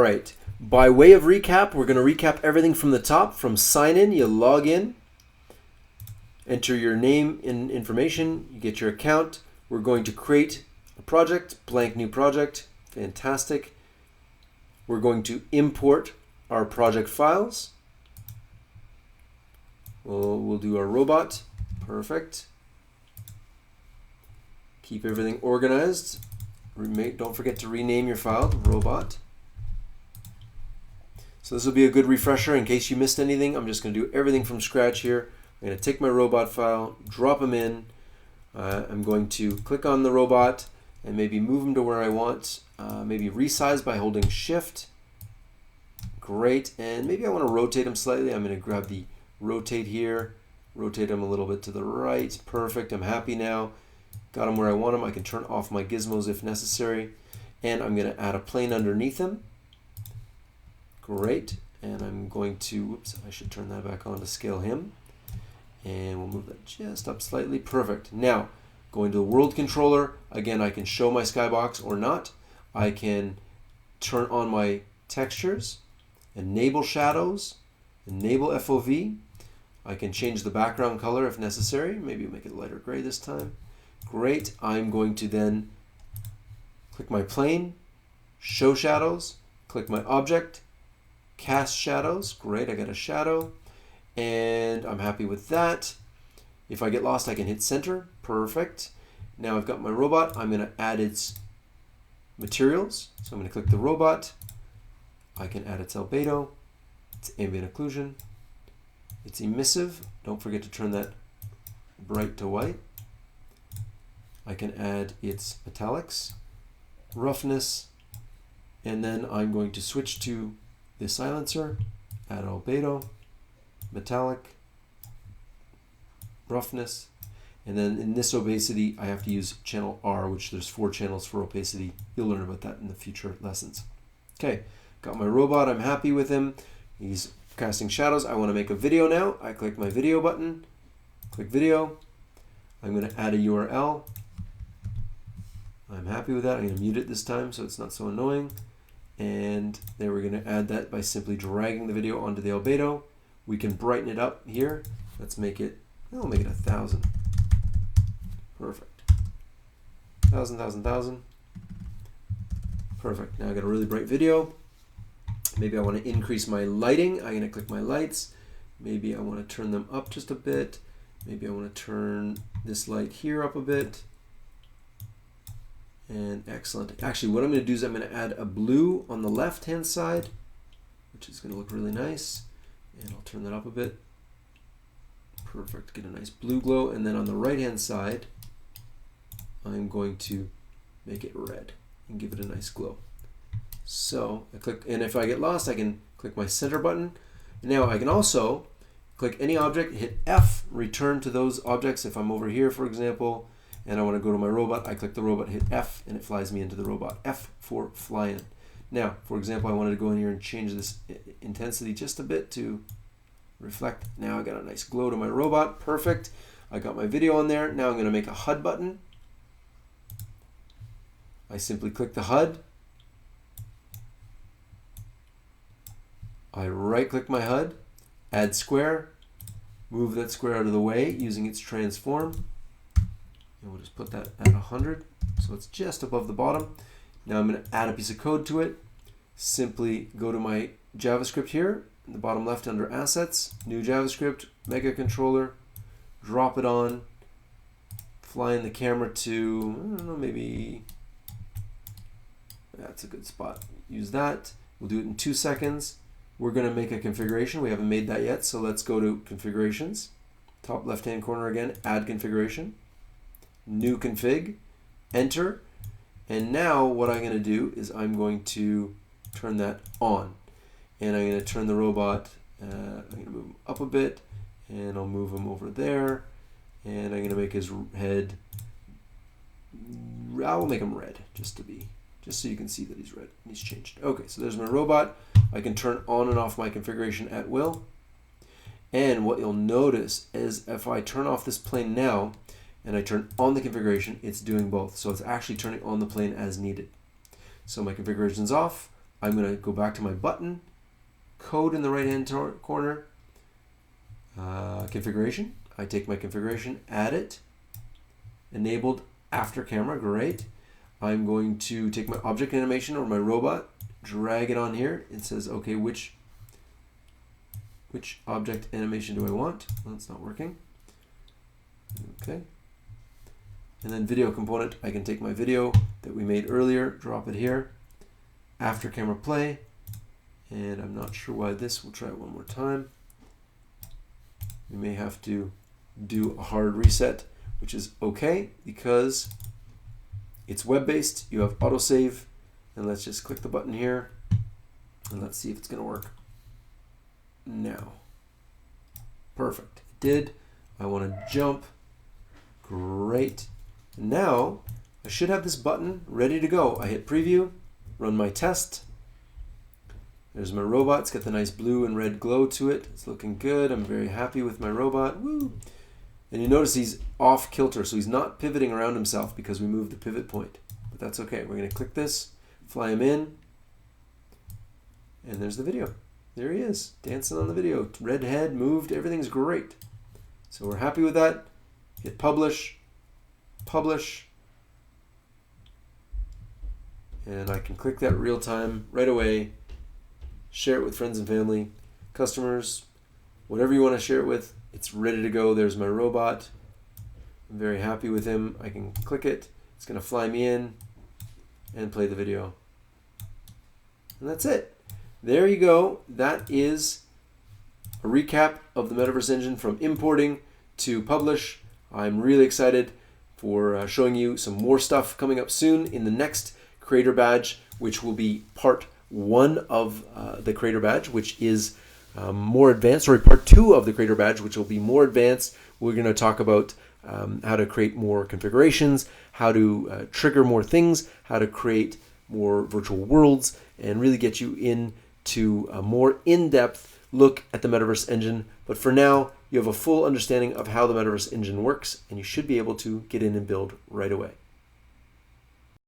right, by way of recap, we're going to recap everything from the top. From sign in, you log in, enter your name and information, you get your account. We're going to create a project, blank new project, fantastic. We're going to import our project files. We'll do our robot, perfect. Keep everything organized. Don't forget to rename your file to robot. So this will be a good refresher in case you missed anything. I'm just going to do everything from scratch here. I'm going to take my robot file, drop them in. I'm going to click on the robot and maybe move them to where I want. Maybe resize by holding shift. Great. And maybe I want to rotate them slightly. I'm going to grab the rotate here, rotate them a little bit to the right. Perfect. I'm happy now. Got them where I want them. I can turn off my gizmos if necessary. And I'm going to add a plane underneath them. Great. And I'm going to, whoops, I should turn that back on to scale him. And we'll move that just up slightly. Perfect. Now, going to the world controller, again, I can show my skybox or not. I can turn on my textures, enable shadows, enable FOV. I can change the background color if necessary. Maybe make it lighter gray this time. Great. I'm going to then click my plane, show shadows, click my object, cast shadows. Great, I got a shadow. And I'm happy with that. If I get lost, I can hit center. Perfect. Now I've got my robot. I'm going to add its materials. So I'm going to click the robot. I can add its albedo, its ambient occlusion, its emissive. Don't forget to turn that bright to white. I can add its metallics, roughness, and then I'm going to switch to the silencer, add albedo, metallic, roughness, and then in this opacity I have to use channel R, which there's 4 channels for opacity. You'll learn about that in the future lessons. Okay, got my robot, I'm happy with him. He's casting shadows. I want to make a video now. I click my video button, click video. I'm going to add a URL. I'm happy with that. I'm going to mute it this time so it's not so annoying. And then we're going to add that by simply dragging the video onto the albedo. We can brighten it up here. Let's make it, I'll make it 1,000. Perfect. 1,000, 1,000, 1,000. Perfect. Now I got a really bright video. Maybe I want to increase my lighting. I'm going to click my lights. Maybe I want to turn them up just a bit. Maybe I want to turn this light here up a bit. And excellent. Actually, what I'm going to do is I'm going to add a blue on the left-hand side, which is going to look really nice. And I'll turn that up a bit. Perfect. Get a nice blue glow. And then on the right-hand side, I'm going to make it red and give it a nice glow. So I click, and if I get lost, I can click my center button. Now I can also click any object, hit F, return to those objects. If I'm over here, for example, and I want to go to my robot, I click the robot, hit F, and it flies me into the robot. F for fly in. Now, for example, I wanted to go in here and change this intensity just a bit to reflect. Now I got a nice glow to my robot. Perfect. I got my video on there. Now I'm going to make a HUD button. I simply click the HUD. I right-click my HUD, add square, move that square out of the way using its transform. And we'll just put that at 100, so it's just above the bottom. Now I'm going to add a piece of code to it. Simply go to my JavaScript here, in the bottom left under Assets, New JavaScript, Mega Controller, drop it on, fly in the camera to, I don't know, maybe that's a good spot. Use that. We'll do it in 2 seconds. We're going to make a configuration. We haven't made that yet, so let's go to Configurations. Top left-hand corner again, Add Configuration. New Config, Enter. And now what I'm going to do is I'm going to turn that on. And I'm going to turn the robot, I'm going to move him up a bit, and I'll move him over there. And I'm going to make his head, I will make him red, just so you can see that he's red. He's changed. Okay, so there's my robot. I can turn on and off my configuration at will. And what you'll notice is if I turn off this plane now and I turn on the configuration, it's doing both. So it's actually turning on the plane as needed. So my configuration's off. I'm going to go back to my button, code in the right-hand corner, configuration. I take my configuration, add it, enabled after camera, great. I'm going to take my object animation or my robot, drag it on here. It says, okay, which object animation do I want? Well, it's not working. Okay. And then video component, I can take my video that we made earlier, drop it here, after camera play, and I'm not sure why this, we'll try it one more time. We may have to do a hard reset, which is okay because it's web-based, you have autosave, and let's just click the button here, and let's see if it's gonna work now. Perfect, it did. I wanna jump, great. Now, I should have this button ready to go. I hit preview, run my test. There's my robot. It's got the nice blue and red glow to it. It's looking good. I'm very happy with my robot. Woo! And you notice he's off kilter, so he's not pivoting around himself because we moved the pivot point. But that's okay. We're going to click this, fly him in, and there's the video. There he is, dancing on the video. Red head, moved, everything's great. So we're happy with that. Hit publish. Publish, and I can click that real time right away, share it with friends and family, customers, whatever you want to share it with. It's ready to go. There's my robot. I'm very happy with him. I can click it. It's going to fly me in and play the video. And that's it. There you go. That is a recap of the MetaVRse engine from importing to publish. I'm really excited for showing you some more stuff coming up soon in the next Creator Badge, which will be part 1 of the Creator Badge, which is more advanced, sorry, part 2 of the Creator Badge, which will be more advanced. We're going to talk about how to create more configurations, how to trigger more things, how to create more virtual worlds, and really get you into a more in-depth look at the MetaVRse engine. But for now, you have a full understanding of how the MetaVRse engine works, and you should be able to get in and build right away.